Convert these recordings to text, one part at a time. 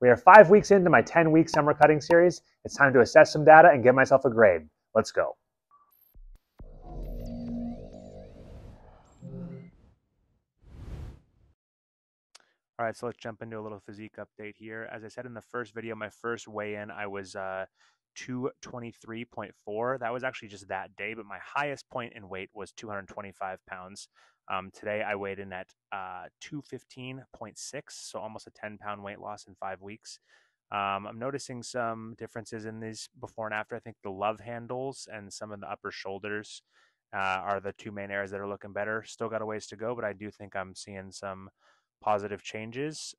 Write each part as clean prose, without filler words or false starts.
We are 5 weeks into my 10-week summer cutting series. It's time to assess some data and give myself a grade. Let's go. All right, so let's jump into a little physique update here. As I said in the first video, my first weigh-in, I was 223.4. That was actually just that day, but my highest point in weight was 225 pounds. Today I weighed in at 215.6, so almost a 10-pound weight loss in 5 weeks. I'm noticing some differences in these before and after. I think the love handles and some of the upper shoulders are the two main areas that are looking better. Still got a ways to go, but I do think I'm seeing some positive changes.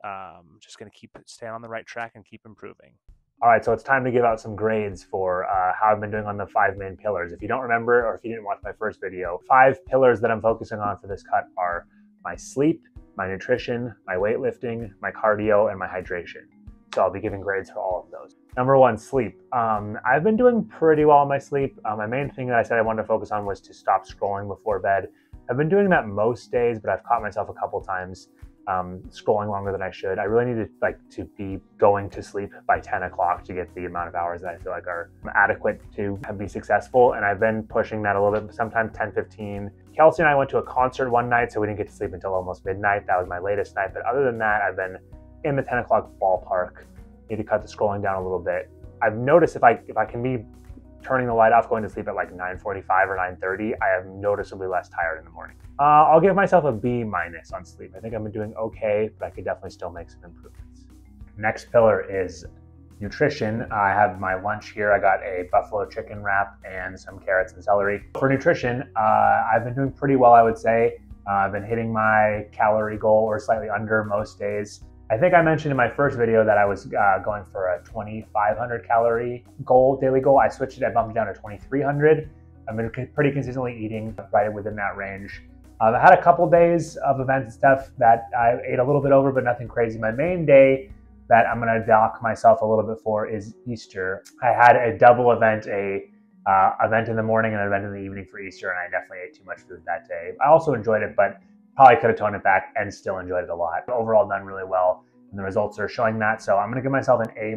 Just going to stay on the right track and keep improving. All right, so it's time to give out some grades for how I've been doing on the 5 main pillars. If you don't remember, or if you didn't watch my first video, 5 pillars that I'm focusing on for this cut are my sleep, my nutrition, my weightlifting, my cardio, and my hydration. So I'll be giving grades for all of those. Number 1, sleep. I've been doing pretty well on my sleep. My main thing that I said I wanted to focus on was to stop scrolling before bed. I've been doing that most days, but I've caught myself a couple times scrolling longer than I should. I really need to be going to sleep by 10 o'clock to get the amount of hours that I feel like are adequate to be successful. And I've been pushing that a little bit, sometimes 10, 15. Kelsey and I went to a concert one night, so we didn't get to sleep until almost midnight. That was my latest night. But other than that, I've been in the 10 o'clock ballpark. Need to cut the scrolling down a little bit. I've noticed if I can be turning the light off, going to sleep at like 9:45 or 9:30, I am noticeably less tired in the morning. I'll give myself a B- on sleep. I think I've been doing okay, but I could definitely still make some improvements. Next pillar is nutrition. I have my lunch here. I got a buffalo chicken wrap and some carrots and celery. For nutrition, I've been doing pretty well, I would say. I've been hitting my calorie goal or slightly under most days. I think I mentioned in my first video that I was going for a 2,500 calorie goal, daily goal. I switched it, I bumped it down to 2,300. I've been pretty consistently eating right within that range. I had a couple days of events and stuff that I ate a little bit over, but nothing crazy. My main day that I'm gonna dock myself a little bit for is Easter. I had a double event, event in the morning and an event in the evening for Easter, and I definitely ate too much food that day. I also enjoyed it, but probably could have toned it back and still enjoyed it a lot. Overall, done really well, and the results are showing that. So I'm gonna give myself an A-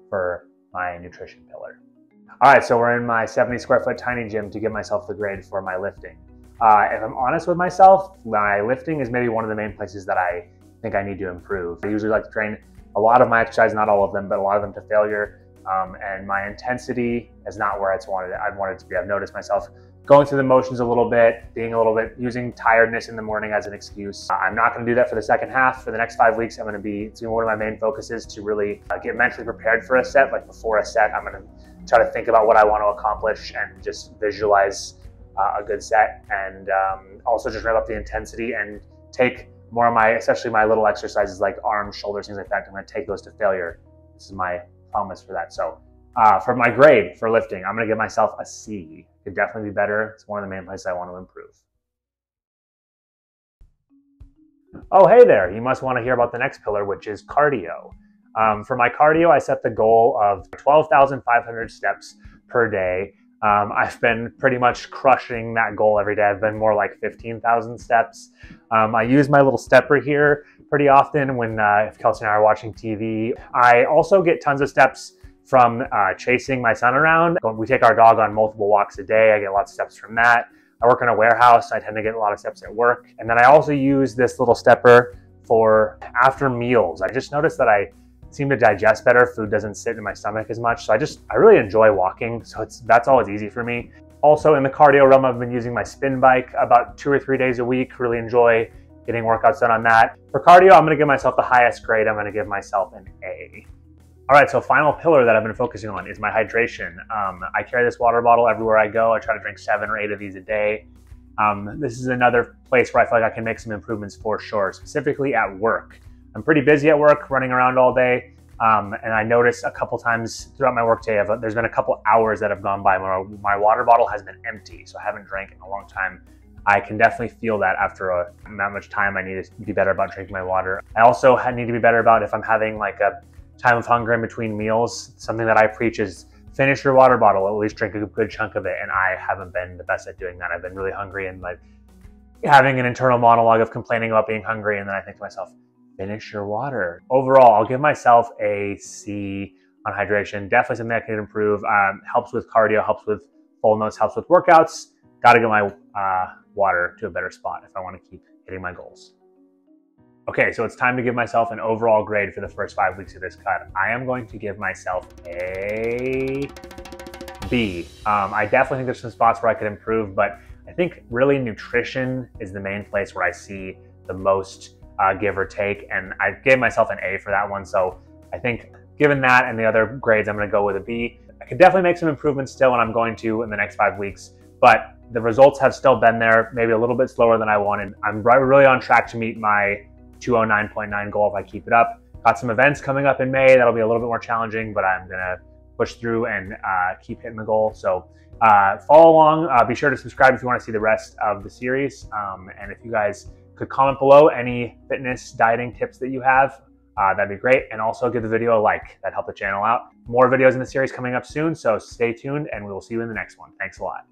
for my nutrition pillar. All right, so we're in my 70 square foot tiny gym to give myself the grade for my lifting. If I'm honest with myself, my lifting is maybe one of the main places that I think I need to improve. I usually like to train a lot of my exercise, not all of them, but a lot of them to failure. And my intensity is not where I'd want it to be. I've noticed myself going through the motions a little bit, using tiredness in the morning as an excuse. I'm not gonna do that for the second half. For the next 5 weeks, it's gonna be one of my main focuses to really get mentally prepared for a set. Like before a set, I'm gonna try to think about what I want to accomplish and just visualize a good set, and also just ramp up the intensity and take more of especially my little exercises like arms, shoulders, things like that. I'm gonna take those to failure. This is my promise for that. So for my grade for lifting, I'm gonna give myself a C. Could definitely be better. It's one of the main places I want to improve. Oh, hey there. You must want to hear about the next pillar, which is cardio. For my cardio, I set the goal of 12,500 steps per day. I've been pretty much crushing that goal every day. I've been more like 15,000 steps. I use my little stepper here pretty often when if Kelsey and I are watching TV. I also get tons of steps from chasing my son around. We take our dog on multiple walks a day. I get lots of steps from that. I work in a warehouse. So I tend to get a lot of steps at work. And then I also use this little stepper for after meals. I just noticed that I seem to digest better. Food doesn't sit in my stomach as much. So I really enjoy walking. So that's always easy for me. Also in the cardio realm, I've been using my spin bike about 2 or 3 days a week. Really enjoy getting workouts done on that. For cardio, I'm gonna give myself the highest grade. I'm gonna give myself an A. All right, so final pillar that I've been focusing on is my hydration. I carry this water bottle everywhere I go. I try to drink 7 or 8 of these a day. This is another place where I feel like I can make some improvements for sure, specifically at work. I'm pretty busy at work, running around all day, and I noticed a couple times throughout my workday, there's been a couple hours that have gone by where my water bottle has been empty, so I haven't drank in a long time. I can definitely feel that after that much time. I need to be better about drinking my water. I also need to be better about if I'm having like a time of hunger in between meals. Something that I preach is finish your water bottle, at least drink a good chunk of it. And I haven't been the best at doing that. I've been really hungry and like having an internal monologue of complaining about being hungry. And then I think to myself, finish your water. Overall, I'll give myself a C on hydration. Definitely something I can improve. Helps with cardio, helps with full notes, helps with workouts. Got to get my water to a better spot if I want to keep hitting my goals. Okay, so it's time to give myself an overall grade for the first 5 weeks of this cut. I am going to give myself a B. I definitely think there's some spots where I could improve, but I think really nutrition is the main place where I see the most give or take, and I gave myself an A for that one. So I think given that and the other grades, I'm going to go with a B. I could definitely make some improvements still, and I'm going to in the next 5 weeks, but the results have still been there, maybe a little bit slower than I wanted. I'm really on track to meet my 209.9 goal if I keep it up. Got some events coming up in May that'll be a little bit more challenging, but I'm gonna push through and keep hitting the goal. So follow along. Be sure to subscribe if you want to see the rest of the series. And if you guys could comment below any fitness dieting tips that you have, that'd be great. And also give the video a like. That'd help the channel out. More videos in the series coming up soon, so stay tuned and we will see you in the next one. Thanks a lot.